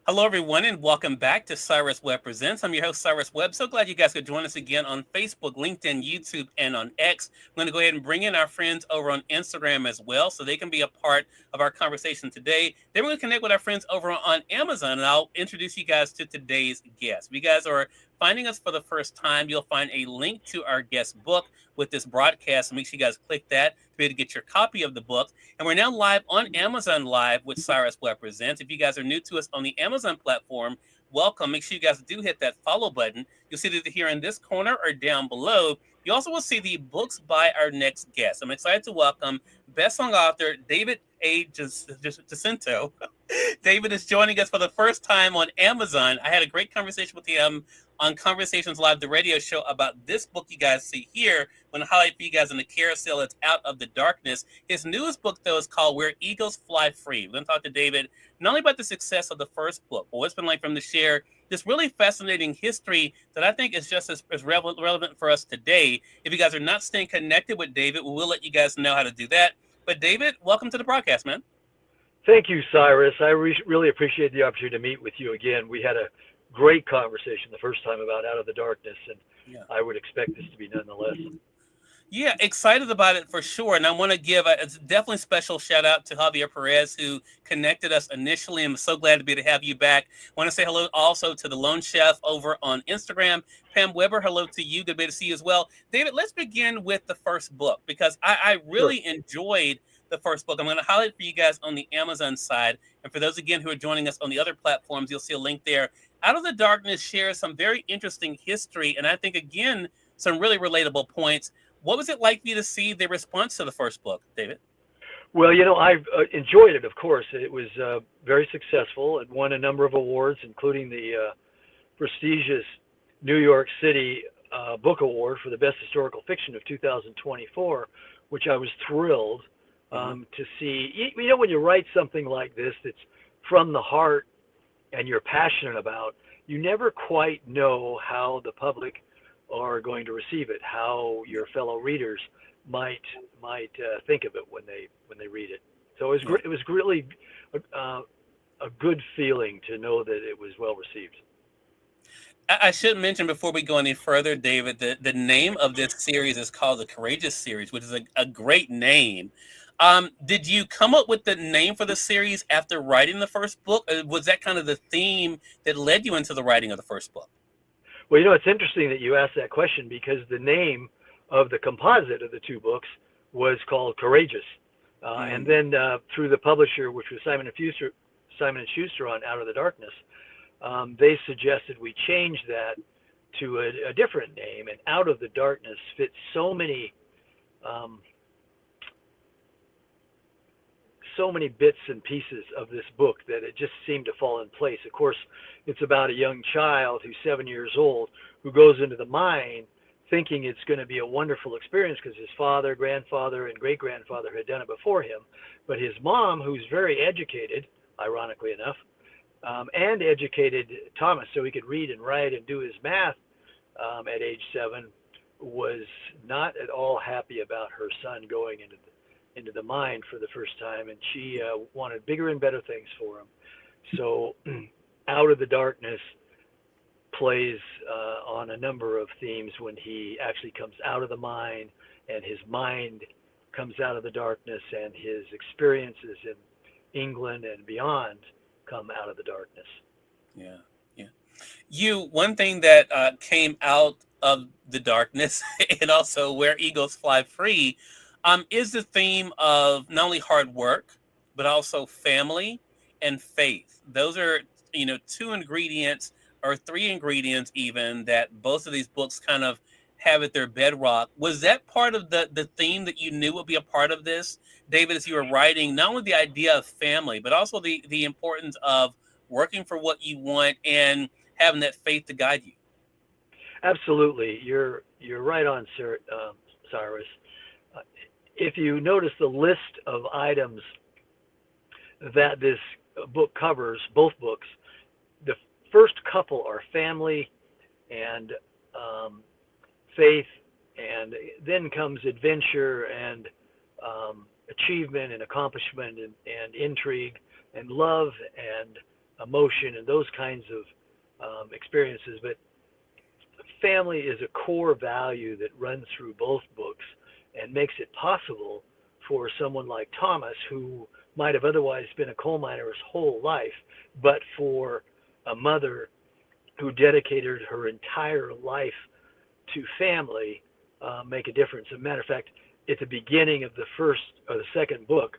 Hello, everyone, and welcome back to Cyrus Webb Presents. I'm your host, Cyrus Webb. So glad you guys could join us again on Facebook, LinkedIn, YouTube, and on X. I'm going to go ahead and bring in our friends over on Instagram as well so they can be a part of our conversation today. Then we're going to connect with our friends over on Amazon, and I'll introduce you guys to today's guest. If you guys are finding us for the first time, you'll find a link to our guest book with this broadcast. So make sure you guys click that to be able to get your copy of the book. And we're now live on Amazon Live with Cyrus Webb Presents. If you guys are new to us on the Amazon platform, welcome. Make sure you guys do hit that follow button. You'll see it either here in this corner or down below. You also will see the books by our next guest. I'm excited to welcome best-selling author David A. Jacinto. David is joining us for the first time on Amazon. I had a great conversation with him on Conversations Live, the radio show, about this book you guys see here. I'm going to highlight for you guys in the carousel. It's Out of the Darkness. His newest book, though, is called Where Eagles Fly Free. We're going to talk to David not only about the success of the first book, but what it's been like for him to share this really fascinating history that I think is just as relevant for us today. If you guys are not staying connected with David, we will let you guys know how to do that. But David, welcome to the broadcast, man. Thank you, Cyrus. I really appreciate the opportunity to meet with you again. We had a great conversation the first time about Out of the Darkness, and Yeah. I would expect this to be nonetheless. Yeah, excited about it for sure. And I want to give a it's definitely special shout out to Javier Perez, who connected us initially. I'm so glad to be able to have you back. I want to say hello also to the Lone Chef over on Instagram. Pam Weber, hello to you. Good to be able to see you as well. David, let's begin with the first book because I Sure. really enjoyed the first book. I'm going to highlight for you guys on the Amazon side. And for those, again, who are joining us on the other platforms, you'll see a link there. Out of the Darkness shares some very interesting history. And I think, again, some really relatable points. What was it like for you to see the response to the first book, David? Well, I've enjoyed it, of course. It was very successful. It won a number of awards, including the prestigious New York City Book Award for the Best Historical Fiction of 2024, which I was thrilled Hmm. to see. When you write something like this that's from the heart and you're passionate about, you never quite know how the public are going to receive it, how your fellow readers might think of it when they read it. So Yeah. it was really a good feeling to know that it was well received. I should mention before we go any further, David, the name of this series is called the Courageous Series, which is a great name. Did you come up with the name for the series after writing the first book? Or was that kind of the theme that led you into the writing of the first book? Well, it's interesting that you asked that question because the name of the composite of the two books was called Courageous, and Mm, then through the publisher, which was Simon and Schuster on Out of the Darkness, they suggested we change that to a different name, and Out of the Darkness fits um, so many bits and pieces of this book that it just seemed to fall in place. Of course, it's about a young child who's 7 years old who goes into the mine thinking it's going to be a wonderful experience because his father, grandfather, and great grandfather had done it before him. But his mom, who's very educated, ironically enough, and educated Thomas so he could read and write and do his math at age 7, was not at all happy about her son going into the mine for the first time, and she wanted bigger and better things for him. So, Out of the Darkness plays on a number of themes when he actually comes out of the mine and his mind comes out of the darkness and his experiences in England and beyond come out of the darkness. yeah, yeah. One thing that came out of the darkness and also Where Eagles Fly Free is the theme of not only hard work, but also family and faith. Those are, two ingredients or three ingredients even that both of these books kind of have at their bedrock. Was that part of the theme that you knew would be a part of this, David, as you were writing, not only the idea of family, but also the importance of working for what you want and having that faith to guide you? Absolutely, you're right on, sir, Cyrus. Uh, if you notice the list of items that this book covers, both books, the first couple are family and um, faith, and then comes adventure and achievement and accomplishment and intrigue and love and emotion and those kinds of experiences. But family is a core value that runs through both books and makes it possible for someone like Thomas, who might have otherwise been a coal miner his whole life, but for a mother who dedicated her entire life to family, make a difference. As a matter of fact, at the beginning of the first or the second book,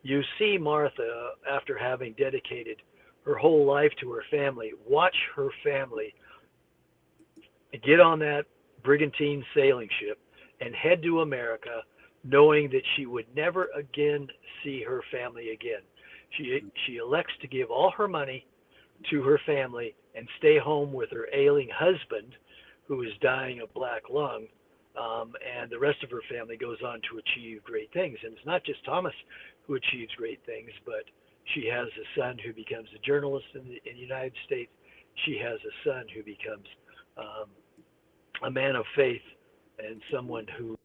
you see Martha, after having dedicated her whole life to her family, watch her family get on that brigantine sailing ship and head to America, knowing that she would never again see her family again. She elects to give all her money to her family and stay home with her ailing husband, who is dying of black lung. And the rest of her family goes on to achieve great things. And it's not just Thomas who achieves great things, but she has a son who becomes a journalist in the United States. She has a son who becomes a man of faith and someone who.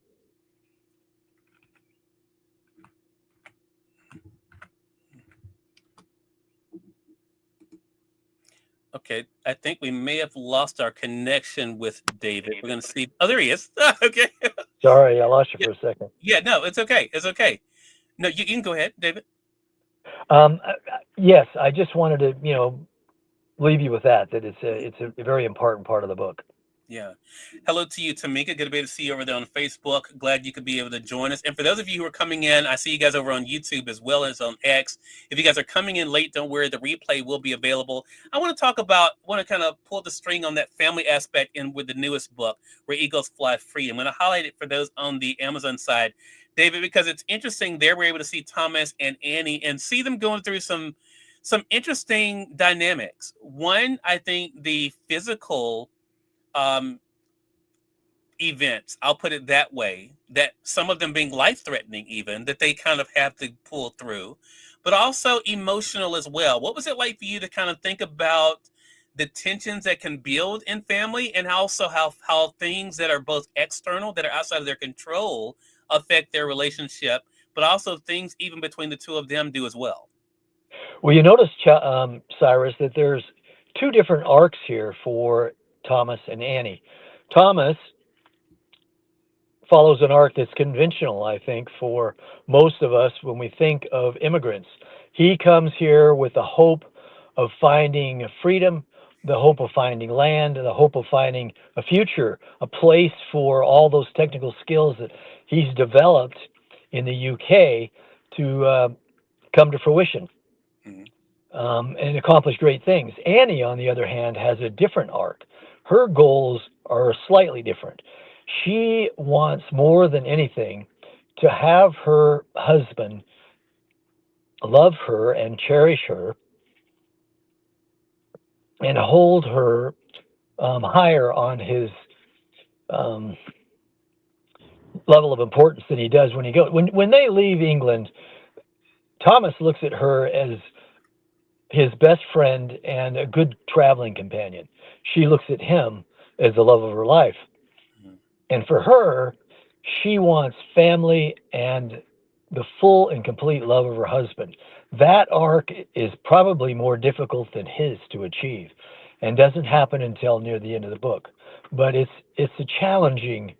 Okay, I think we may have lost our connection with David. We're going to see. Oh, there he is. Okay. Sorry, I lost you Yeah, for a second. yeah. No, it's okay. It's okay. No, you can go ahead, David. Um, yes, I just wanted to, leave you with that it's a very important part of the book. Yeah. Hello to you, Tamika. Good to be able to see you over there on Facebook. Glad you could be able to join us. And for those of you who are coming in, I see you guys over on YouTube as well as on X. If you guys are coming in late, don't worry. The replay will be available. I want to kind of pull the string on that family aspect in with the newest book, Where Eagles Fly Free. I'm going to highlight it for those on the Amazon side, David, because it's interesting. There we're able to see Thomas and Annie and see them going through some interesting dynamics. One, I think the physical um, events, I'll put it that way, that some of them being life threatening, even that they kind of have to pull through, but also emotional as well. What was it like for you to kind of think about the tensions that can build in family, and also how things that are both external, that are outside of their control, affect their relationship, but also things even between the two of them do as well? Well, you notice, Cyrus, that there's two different arcs here for Thomas and Annie. Thomas follows an arc that's conventional, I think, for most of us when we think of immigrants. He comes here with the hope of finding freedom, the hope of finding land, the hope of finding a future, a place for all those technical skills that he's developed in the UK to come to fruition. Mhm. And accomplish great things. Annie, on the other hand, has a different arc. Her goals are slightly different. She wants more than anything to have her husband love her and cherish her and hold her higher on his um, level of importance than he does when he goes. When they leave England, Thomas looks at her as his best friend and a good traveling companion. She looks at him as the love of her life. Mhm. And for her, she wants family and the full and complete love of her husband. That arc is probably more difficult than his to achieve and doesn't happen until near the end of the book. But it's a challenging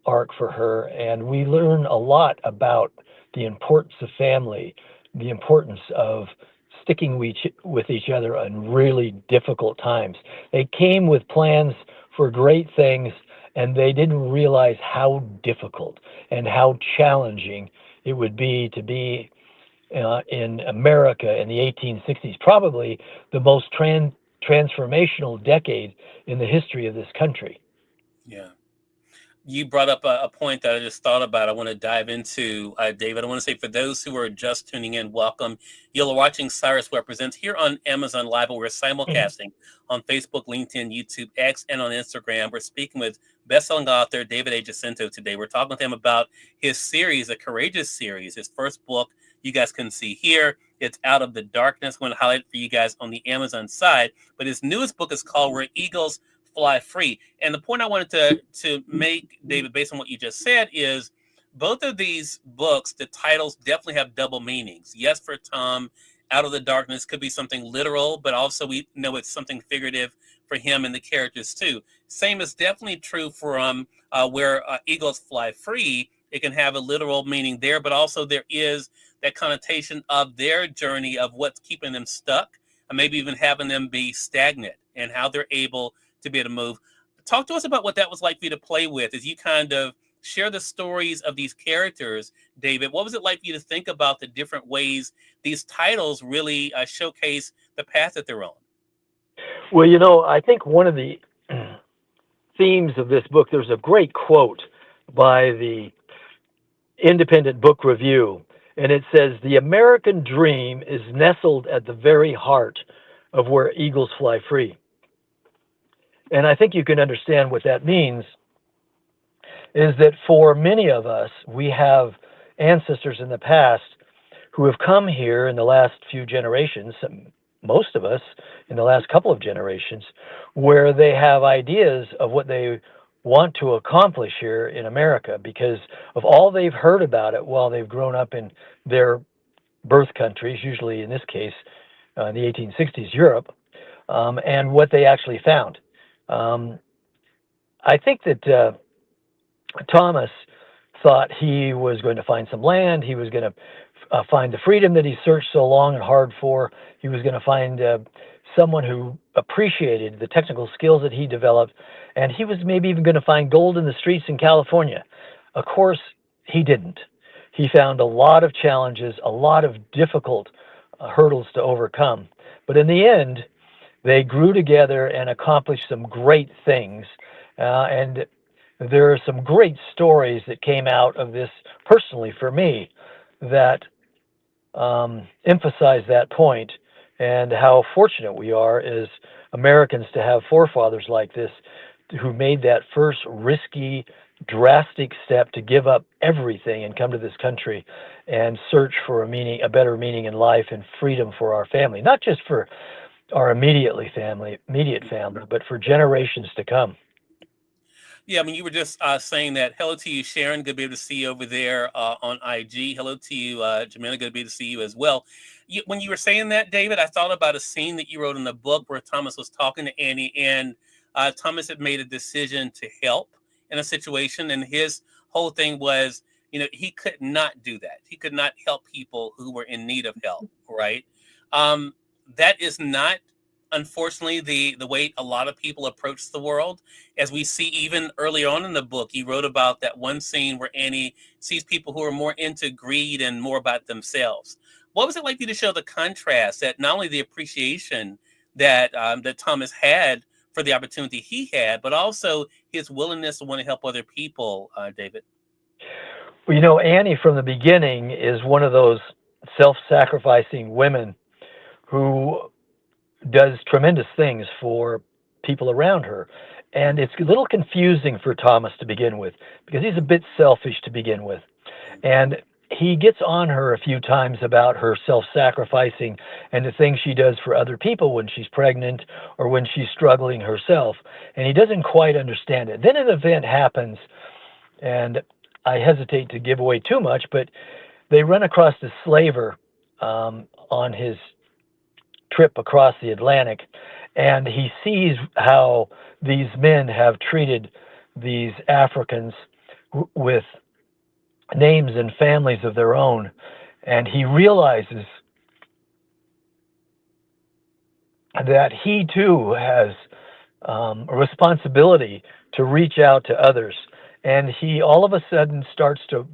arc for her, and we learn a lot about the importance of family, the importance of sticking with each other in really difficult times. They came with plans for great things, and they didn't realize how difficult and how challenging it would be to be in America in the 1860s, probably the most transformational decade in the history of this country. Yeah. You brought up a point that I just thought about. I want to dive into, David. I want to say for those who are just tuning in, welcome. You're watching Cyrus Webb Presents here on Amazon Live. We're simulcasting on Facebook, LinkedIn, YouTube, X, and on Instagram. We're speaking with best-selling author David A. Jacinto today. We're talking with him about his series, a courageous series. His first book, you guys can see here. It's Out of the Darkness. I'm going to highlight it for you guys on the Amazon side. But his newest book is called Where Eagles Fly Free. And the point I wanted to make, David, based on what you just said, is both of these books, the titles definitely have double meanings. Yes, for Tom out of the darkness could be something literal, but also we know it's something figurative for him and the characters too. Same is definitely true for where eagles fly free. It can have a literal meaning there, but also there is that connotation of their journey of what's keeping them stuck, and maybe even having them be stagnant, and how they're able to be able to move. Talk to us about what that was like for you to play with as you kind of share the stories of these characters, David. What was it like for you to think about the different ways these titles really showcase the path that they're on? Well, I think one of the themes of this book, there's a great quote by the Independent Book Review, and it says, "The American dream is nestled at the very heart of where eagles fly free." And I think you can understand what that means is that for many of us, we have ancestors in the past who have come here in the last few generations, most of us in the last couple of generations, where they have ideas of what they want to accomplish here in America because of all they've heard about it while they've grown up in their birth countries, usually in this case, in the 1860s, Europe, and what they actually found. Um, I think that Thomas thought he was going to find some land. He was going to find the freedom that he searched so long and hard for. He was going to find someone who appreciated the technical skills that he developed. And he was maybe even going to find gold in the streets in California. Of course, he didn't. He found a lot of challenges, a lot of difficult hurdles to overcome. But in the end, they grew together and accomplished some great things. And there are some great stories that came out of this personally for me that emphasize that point and how fortunate we are as Americans to have forefathers like this who made that first risky, drastic step to give up everything and come to this country and search for a better meaning in life and freedom for our family, not just for our immediate family, but for generations to come. Yeah, I mean, you were just saying that. Hello to you, Sharon. Good to be able to see you over there on IG. Hello to you, Jamina. Good to be able to see you as well. When you were saying that, David, I thought about a scene that you wrote in the book where Thomas was talking to Annie, and Thomas had made a decision to help in a situation, and his whole thing was, he could not do that. He could not help people who were in need of help, right? Um, that is not, unfortunately, the way a lot of people approach the world. As we see even early on in the book, he wrote about that one scene where Annie sees people who are more into greed and more about themselves. What was it like for you to show the contrast, that not only the appreciation that Thomas had for the opportunity he had, but also his willingness to want to help other people, David? Well, Annie from the beginning is one of those self-sacrificing women who does tremendous things for people around her. And it's a little confusing for Thomas to begin with because he's a bit selfish to begin with. And he gets on her a few times about her self-sacrificing and the things she does for other people when she's pregnant or when she's struggling herself. And he doesn't quite understand it. Then an event happens, and I hesitate to give away too much, but they run across a slaver on his trip across the Atlantic, and he sees how these men have treated these Africans with names and families of their own, and he realizes that he too has a responsibility to reach out to others, and he all of a sudden starts to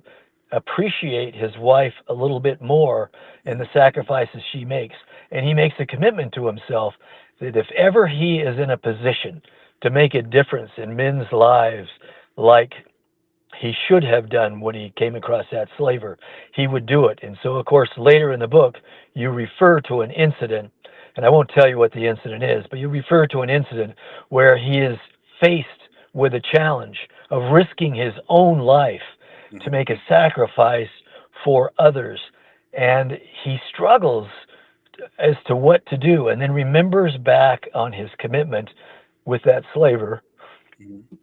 appreciate his wife a little bit more and the sacrifices she makes. And he makes a commitment to himself that if ever he is in a position to make a difference in men's lives like he should have done when he came across that slaver, he would do it. And so, of course, later in the book, you refer to an incident, and I won't tell you what the incident is, but you refer to an incident where he is faced with a challenge of risking his own life to make a sacrifice for others. And he struggles as to what to do, and then remembers back on his commitment with that slaver.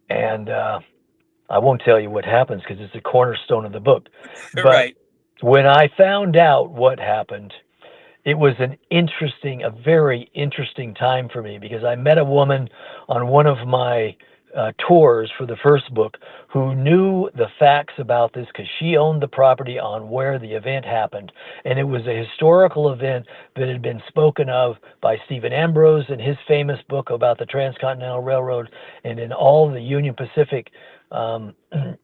And I won't tell you what happens because it's a cornerstone of the book. But Right. when I found out what happened, it was a very interesting time for me because I met a woman on one of my tours for the first book who knew the facts about this because she owned the property on where the event happened. And it was a historical event that had been spoken of by Stephen Ambrose in his famous book about the Transcontinental Railroad and in all the Union Pacific um,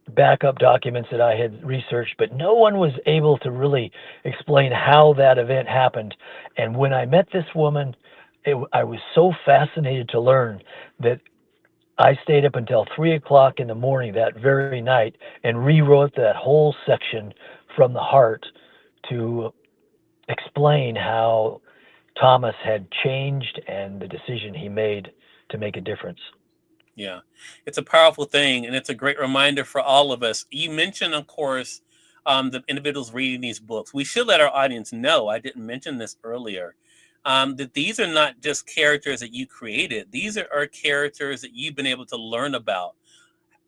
backup documents that I had researched, but no one was able to really explain how that event happened. And when I met this woman, I was so fascinated to learn that I stayed up until 3 o'clock in the morning that very night and rewrote that whole section from the heart to explain how Thomas had changed and the decision he made to make a difference. Yeah, it's a powerful thing, and it's a great reminder for all of us. You mentioned, of course, the individuals reading these books. We should let our audience know, I didn't mention this earlier, that these are not just characters that you created. These are characters that you've been able to learn about.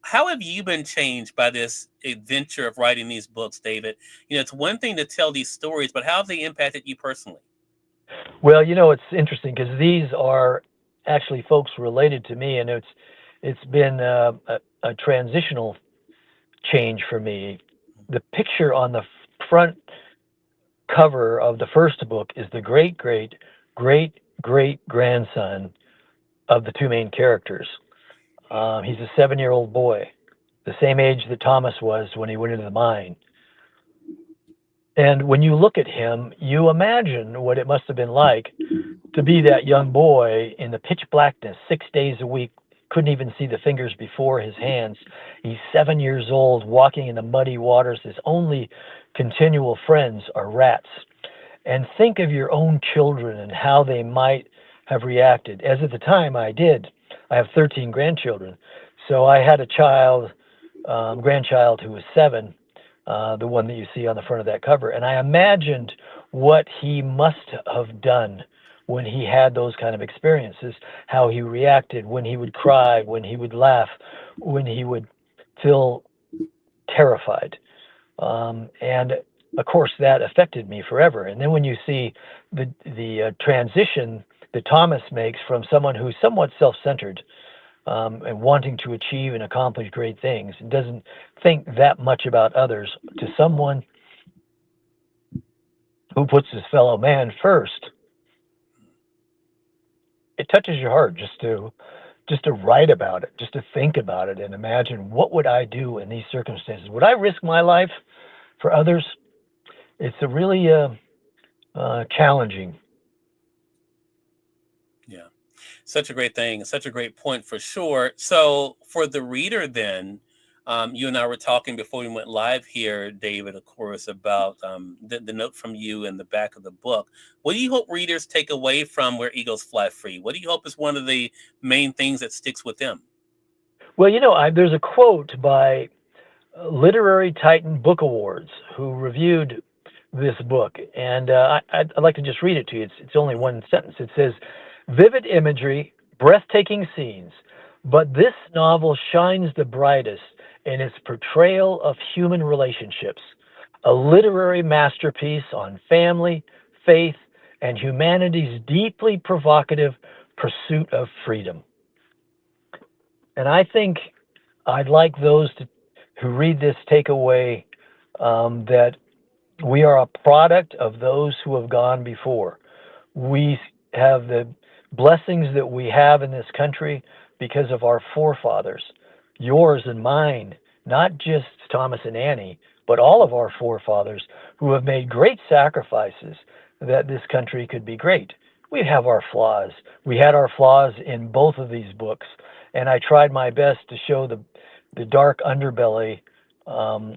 How have you been changed by this adventure of writing these books, David? It's one thing to tell these stories, but how have they impacted you personally? Well, it's interesting because these are actually folks related to me, and it's been a transitional change for me. The picture on the front cover of the first book is the great grandson of the two main characters. He's a 7-year-old boy, the same age that Thomas was when he went into the mine. And when you look at him, you imagine what it must have been like to be that young boy in the pitch blackness 6 days a week, couldn't even see the fingers before his hands. He's 7 years old, walking in the muddy waters. His only continual friends are rats. And think of your own children and how they might have reacted. As at the time I did, I have 13 grandchildren. So I had a grandchild who was 7, the one that you see on the front of that cover. And I imagined what he must have done when he had those kind of experiences, how he reacted, when he would cry, when he would laugh, when he would feel terrified. And of course, that affected me forever. And then when you see the transition that Thomas makes from someone who's somewhat self-centered and wanting to achieve and accomplish great things, and doesn't think that much about others, to someone who puts his fellow man first, it touches your heart just to write about it, just to think about it, and imagine what would I do in these circumstances? Would I risk my life for others? It's a really challenging. Yeah. Such a great thing, such a great point for sure. So for the reader, then, you and I were talking before we went live here, David, of course, about the note from you in the back of the book. What do you hope readers take away from Where Eagles Fly Free? What do you hope is one of the main things that sticks with them? Well, there's a quote by Literary Titan Book Awards who reviewed this book, and I'd like to just read it to you. It's only one sentence. It says, "Vivid imagery, breathtaking scenes, but this novel shines the brightest in its portrayal of human relationships, a literary masterpiece on family, faith, and humanity's deeply provocative pursuit of freedom." And I think I'd like those who read this take away that we are a product of those who have gone before. We have the blessings that we have in this country because of our forefathers, yours and mine, not just Thomas and Annie, but all of our forefathers who have made great sacrifices that this country could be great. We have our flaws. We had our flaws in both of these books, and I tried my best to show the dark underbelly um,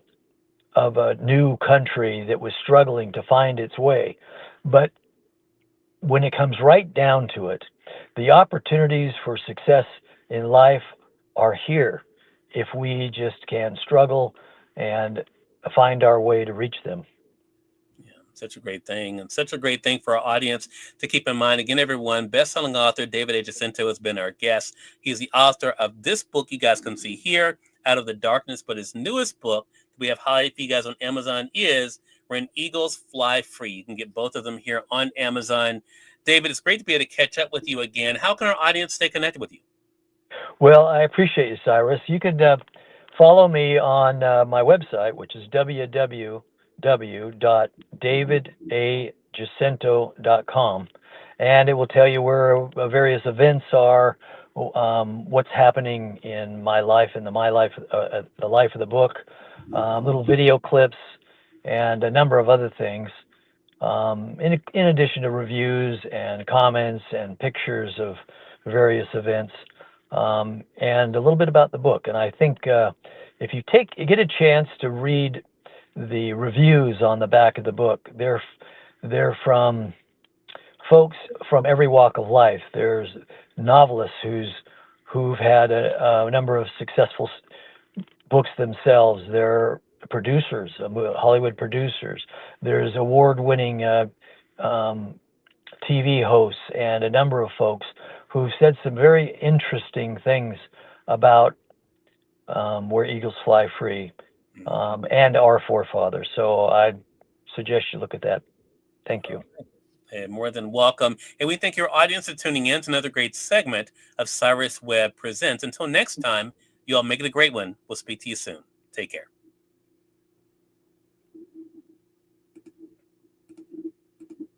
of a new country that was struggling to find its way. But when it comes right down to it, the opportunities for success in life are here if we just can struggle and find our way to reach them. Yeah, such a great thing, and such a great thing for our audience to keep in mind. Again, everyone, best-selling author David A. Jacinto has been our guest. He's the author of this book you guys can see here, Out of the Darkness, but his newest book we have highlighted for you guys on Amazon is When Eagles Fly Free. You can get both of them here on Amazon. David, it's great to be able to catch up with you again. How can our audience stay connected with you? Well, I appreciate you, Cyrus. You could follow me on my website, which is www.davidajacinto.com, and it will tell you where various events are, what's happening in my life, the life of the book, little video clips, and a number of other things. In addition to reviews and comments and pictures of various events, and a little bit about the book. And I think if you get a chance to read the reviews on the back of the book, they're from folks from every walk of life. There's novelists who've had a number of successful books themselves. They're producers, Hollywood producers. There's award-winning TV hosts and a number of folks who've said some very interesting things about where eagles fly free and our forefathers. So I suggest you look at that. Thank you. More than welcome. And we thank your audience for tuning in to another great segment of Cyrus Webb Presents. Until next time, you all make it a great one. We'll speak to you soon. Take care.